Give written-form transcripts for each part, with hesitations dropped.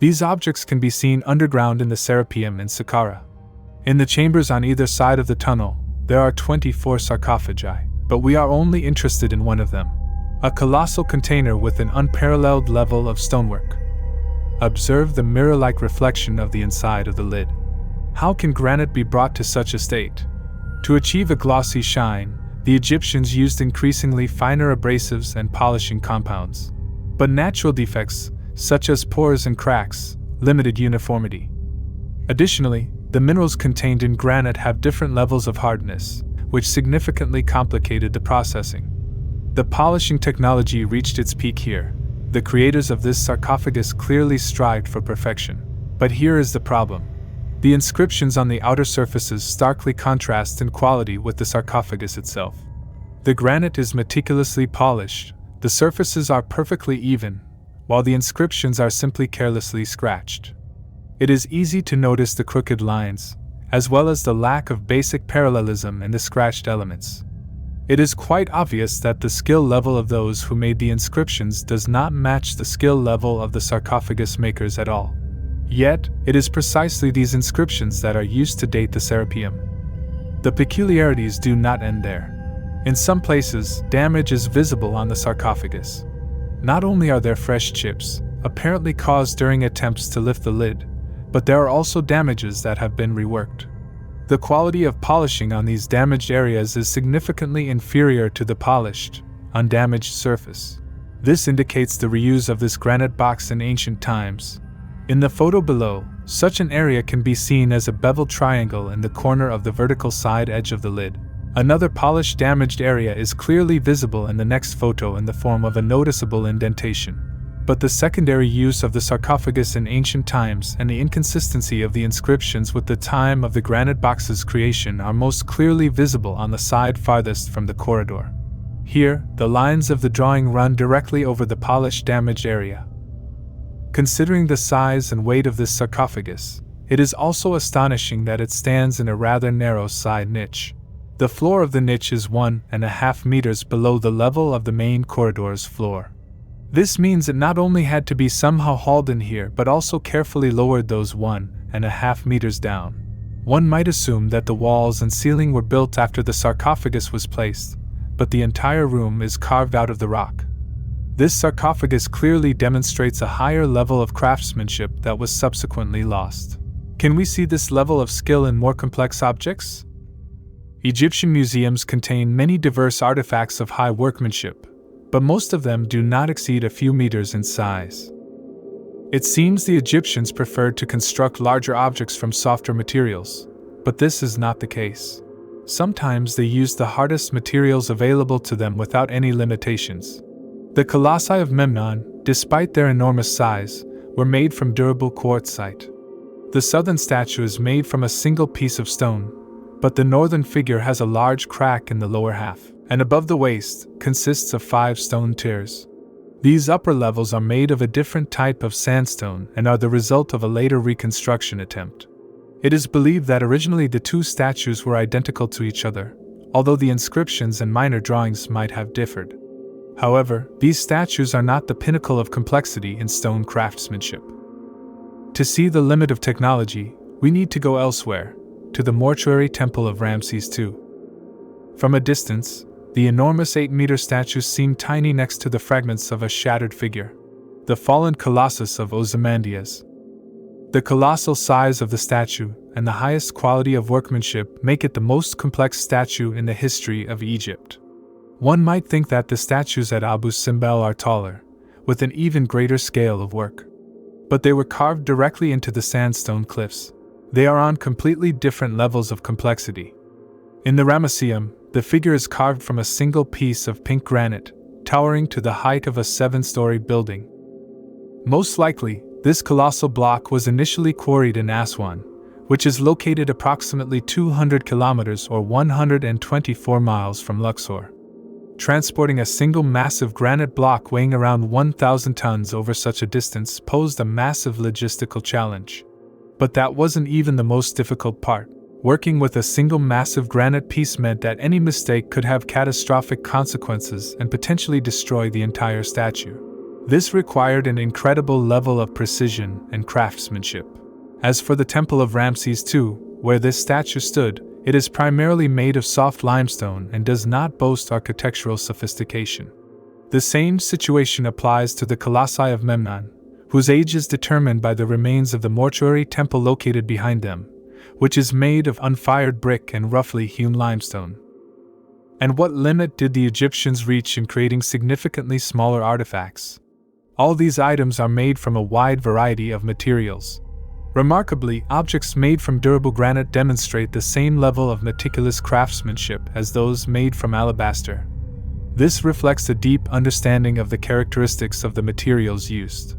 These objects can be seen underground in the Serapeum in Saqqara. In the chambers on either side of the tunnel, there are 24 sarcophagi, but we are only interested in one of them, a colossal container with an unparalleled level of stonework. Observe the mirror-like reflection of the inside of the lid. How can granite be brought to such a state? To achieve a glossy shine, the Egyptians used increasingly finer abrasives and polishing compounds. But natural defects, such as pores and cracks, limited uniformity. Additionally, the minerals contained in granite have different levels of hardness, which significantly complicated the processing. The polishing technology reached its peak here. The creators of this sarcophagus clearly strived for perfection. But here is the problem. The inscriptions on the outer surfaces starkly contrast in quality with the sarcophagus itself. The granite is meticulously polished, the surfaces are perfectly even, while the inscriptions are simply carelessly scratched. It is easy to notice the crooked lines, as well as the lack of basic parallelism in the scratched elements. It is quite obvious that the skill level of those who made the inscriptions does not match the skill level of the sarcophagus makers at all. Yet, it is precisely these inscriptions that are used to date the Serapeum. The peculiarities do not end there. In some places, damage is visible on the sarcophagus. Not only are there fresh chips, apparently caused during attempts to lift the lid, but there are also damages that have been reworked. The quality of polishing on these damaged areas is significantly inferior to the polished, undamaged surface. This indicates the reuse of this granite box in ancient times. In the photo below, such an area can be seen as a beveled triangle in the corner of the vertical side edge of the lid. Another polished damaged area is clearly visible in the next photo in the form of a noticeable indentation. But the secondary use of the sarcophagus in ancient times and the inconsistency of the inscriptions with the time of the granite box's creation are most clearly visible on the side farthest from the corridor. Here, the lines of the drawing run directly over the polished damaged area. Considering the size and weight of this sarcophagus, it is also astonishing that it stands in a rather narrow side niche. The floor of the niche is 1.5 meters below the level of the main corridor's floor. This means it not only had to be somehow hauled in here but also carefully lowered those 1.5 meters down. One might assume that the walls and ceiling were built after the sarcophagus was placed, but the entire room is carved out of the rock. This sarcophagus clearly demonstrates a higher level of craftsmanship that was subsequently lost. Can we see this level of skill in more complex objects? Egyptian museums contain many diverse artifacts of high workmanship, but most of them do not exceed a few meters in size. It seems the Egyptians preferred to construct larger objects from softer materials, but this is not the case. Sometimes they used the hardest materials available to them without any limitations. The colossi of Memnon, despite their enormous size, were made from durable quartzite. The southern statue is made from a single piece of stone, but the northern figure has a large crack in the lower half, and above the waist consists of 5 stone tiers. These upper levels are made of a different type of sandstone and are the result of a later reconstruction attempt. It is believed that originally the two statues were identical to each other, although the inscriptions and minor drawings might have differed. However, these statues are not the pinnacle of complexity in stone craftsmanship. To see the limit of technology, we need to go elsewhere, to the mortuary temple of Ramses II. From a distance, the enormous 8-meter statues seem tiny next to the fragments of a shattered figure, the fallen colossus of Ozymandias. The colossal size of the statue and the highest quality of workmanship make it the most complex statue in the history of Egypt. One might think that the statues at Abu Simbel are taller, with an even greater scale of work. But they were carved directly into the sandstone cliffs. They are on completely different levels of complexity. In the Ramesseum, the figure is carved from a single piece of pink granite, towering to the height of a 7-story building. Most likely, this colossal block was initially quarried in Aswan, which is located approximately 200 kilometers or 124 miles from Luxor. Transporting a single massive granite block weighing around 1,000 tons over such a distance posed a massive logistical challenge. But that wasn't even the most difficult part. Working with a single massive granite piece meant that any mistake could have catastrophic consequences and potentially destroy the entire statue. This required an incredible level of precision and craftsmanship. As for the Temple of Ramses II, where this statue stood, it is primarily made of soft limestone and does not boast architectural sophistication. The same situation applies to the Colossi of Memnon, whose age is determined by the remains of the mortuary temple located behind them, which is made of unfired brick and roughly hewn limestone. And what limit did the Egyptians reach in creating significantly smaller artifacts? All these items are made from a wide variety of materials. Remarkably, objects made from durable granite demonstrate the same level of meticulous craftsmanship as those made from alabaster. This reflects a deep understanding of the characteristics of the materials used.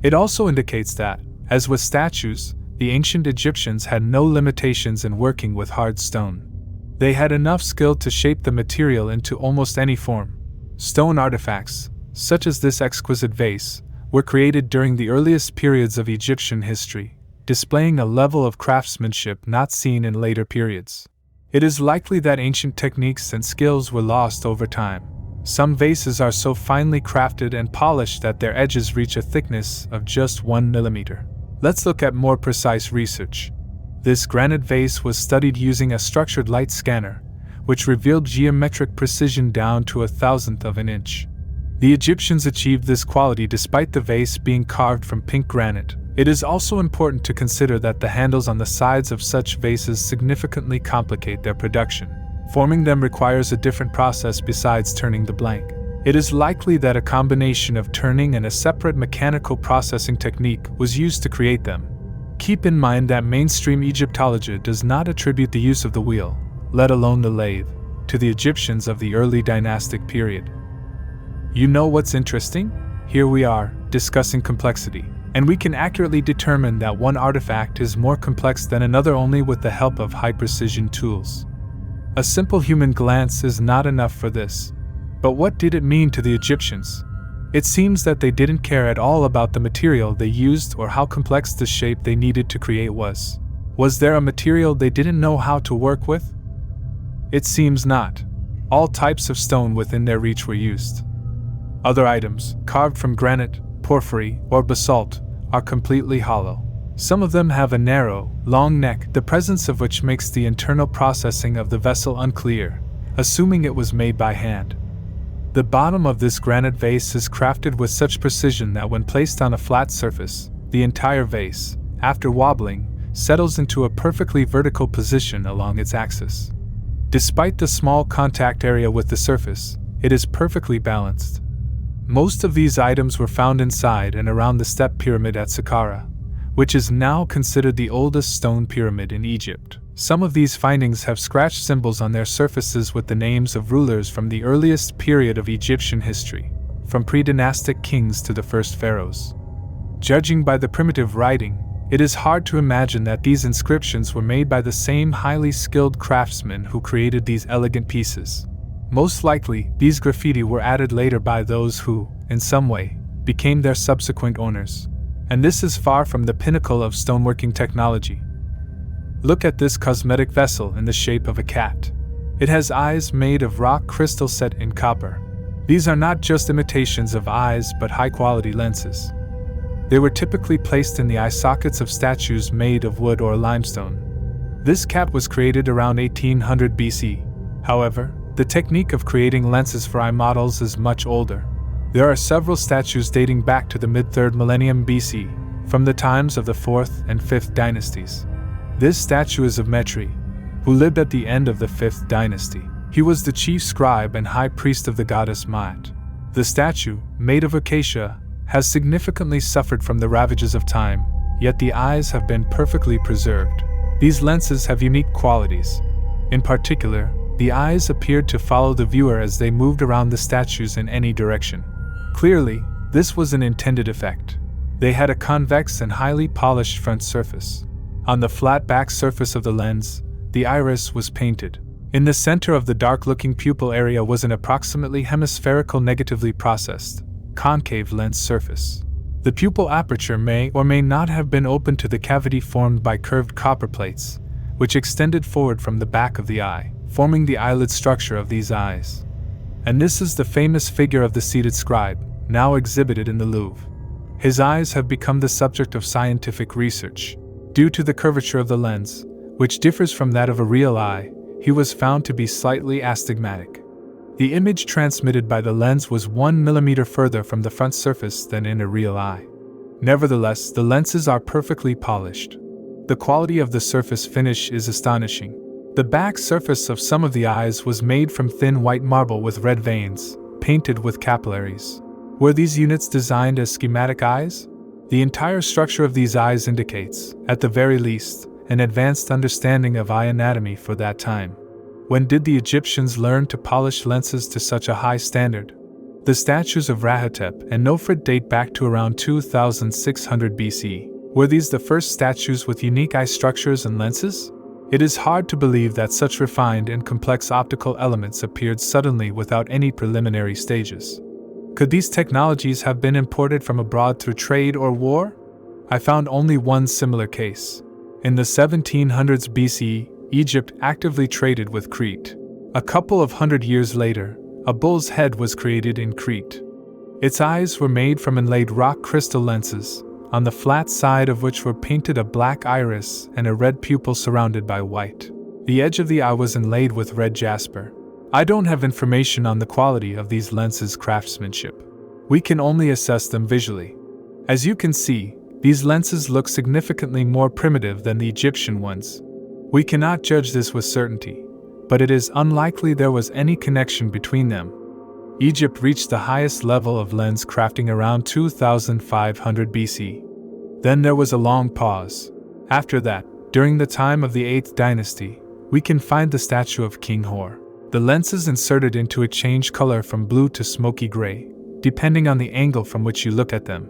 It also indicates that, as with statues, the ancient Egyptians had no limitations in working with hard stone. They had enough skill to shape the material into almost any form. Stone artifacts, such as this exquisite vase, were created during the earliest periods of Egyptian history, displaying a level of craftsmanship not seen in later periods. It is likely that ancient techniques and skills were lost over time. Some vases are so finely crafted and polished that their edges reach a thickness of just 1 millimeter. Let's look at more precise research. This granite vase was studied using a structured light scanner, which revealed geometric precision down to 1/1000th of an inch. The Egyptians achieved this quality despite the vase being carved from pink granite. It is also important to consider that the handles on the sides of such vases significantly complicate their production. Forming them requires a different process besides turning the blank. It is likely that a combination of turning and a separate mechanical processing technique was used to create them. Keep in mind that mainstream Egyptology does not attribute the use of the wheel, let alone the lathe, to the Egyptians of the early dynastic period. You know what's interesting? Here we are, discussing complexity, and we can accurately determine that one artifact is more complex than another only with the help of high-precision tools. A simple human glance is not enough for this. But what did it mean to the Egyptians? It seems that they didn't care at all about the material they used or how complex the shape they needed to create was. Was there a material they didn't know how to work with? It seems not. All types of stone within their reach were used. Other items, carved from granite, porphyry, or basalt, are completely hollow. Some of them have a narrow, long neck, the presence of which makes the internal processing of the vessel unclear, assuming it was made by hand. The bottom of this granite vase is crafted with such precision that when placed on a flat surface, the entire vase, after wobbling, settles into a perfectly vertical position along its axis. Despite the small contact area with the surface, it is perfectly balanced. Most of these items were found inside and around the step pyramid at Saqqara, which is now considered the oldest stone pyramid in Egypt. Some of these findings have scratched symbols on their surfaces with the names of rulers from the earliest period of Egyptian history, from pre-dynastic kings to the first pharaohs. Judging by the primitive writing, it is hard to imagine that these inscriptions were made by the same highly skilled craftsmen who created these elegant pieces. Most likely, these graffiti were added later by those who, in some way, became their subsequent owners. And this is far from the pinnacle of stoneworking technology. Look at this cosmetic vessel in the shape of a cat. It has eyes made of rock crystal set in copper. These are not just imitations of eyes but high-quality lenses. They were typically placed in the eye sockets of statues made of wood or limestone. This cat was created around 1800 BC. However, the technique of creating lenses for eye models is much older. There are several statues dating back to the mid-3rd millennium BC, from the times of the 4th and 5th dynasties. This statue is of Metri, who lived at the end of the 5th dynasty. He was the chief scribe and high priest of the goddess Maat. The statue, made of acacia, has significantly suffered from the ravages of time, yet the eyes have been perfectly preserved. These lenses have unique qualities. In particular, the eyes appeared to follow the viewer as they moved around the statues in any direction. Clearly, this was an intended effect. They had a convex and highly polished front surface. On the flat back surface of the lens, the iris was painted. In the center of the dark-looking pupil area was an approximately hemispherical negatively processed, concave lens surface. The pupil aperture may or may not have been open to the cavity formed by curved copper plates, which extended forward from the back of the eye, forming the eyelid structure of these eyes. And this is the famous figure of the seated scribe, now exhibited in the Louvre. His eyes have become the subject of scientific research. Due to the curvature of the lens, which differs from that of a real eye, he was found to be slightly astigmatic. The image transmitted by the lens was 1 millimeter further from the front surface than in a real eye. Nevertheless, the lenses are perfectly polished. The quality of the surface finish is astonishing. The back surface of some of the eyes was made from thin white marble with red veins, painted with capillaries. Were these units designed as schematic eyes? The entire structure of these eyes indicates, at the very least, an advanced understanding of eye anatomy for that time. When did the Egyptians learn to polish lenses to such a high standard? The statues of Rahotep and Nofret date back to around 2600 BC. Were these the first statues with unique eye structures and lenses? It is hard to believe that such refined and complex optical elements appeared suddenly without any preliminary stages. Could these technologies have been imported from abroad through trade or war? I found only one similar case. In the 1700s BC, Egypt actively traded with Crete. A couple of hundred years later, a bull's head was created in Crete. Its eyes were made from inlaid rock crystal lenses, on the flat side of which were painted a black iris and a red pupil surrounded by white. The edge of the eye was inlaid with red jasper. I don't have information on the quality of these lenses' craftsmanship. We can only assess them visually. As you can see, these lenses look significantly more primitive than the Egyptian ones. We cannot judge this with certainty, but it is unlikely there was any connection between them. Egypt reached the highest level of lens crafting around 2500 BC. Then there was a long pause. After that, during the time of the 8th dynasty, we can find the statue of King Hor. The lenses inserted into it change color from blue to smoky gray, depending on the angle from which you look at them.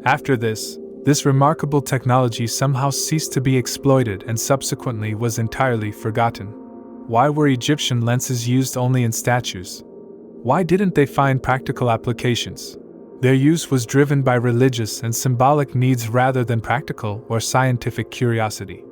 After this remarkable technology somehow ceased to be exploited and subsequently was entirely forgotten. Why were Egyptian lenses used only in statues? Why didn't they find practical applications? Their use was driven by religious and symbolic needs rather than practical or scientific curiosity.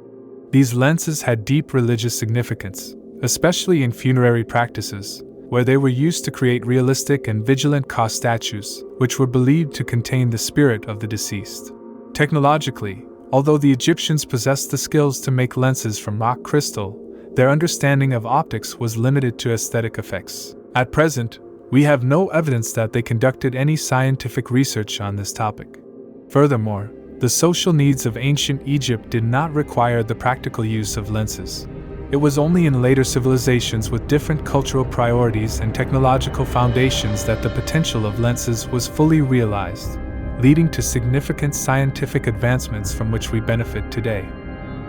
These lenses had deep religious significance, especially in funerary practices, where they were used to create realistic and vigilant Ka statues, which were believed to contain the spirit of the deceased. Technologically, although the Egyptians possessed the skills to make lenses from rock crystal, their understanding of optics was limited to aesthetic effects. At present, we have no evidence that they conducted any scientific research on this topic. Furthermore, the social needs of ancient Egypt did not require the practical use of lenses. It was only in later civilizations with different cultural priorities and technological foundations that the potential of lenses was fully realized, leading to significant scientific advancements from which we benefit today.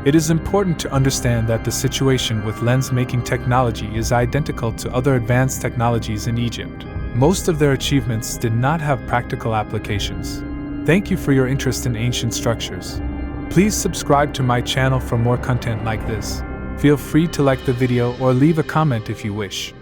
It is important to understand that the situation with lens-making technology is identical to other advanced technologies in Egypt. Most of their achievements did not have practical applications. Thank you for your interest in ancient structures. Please subscribe to my channel for more content like this. Feel free to like the video or leave a comment if you wish.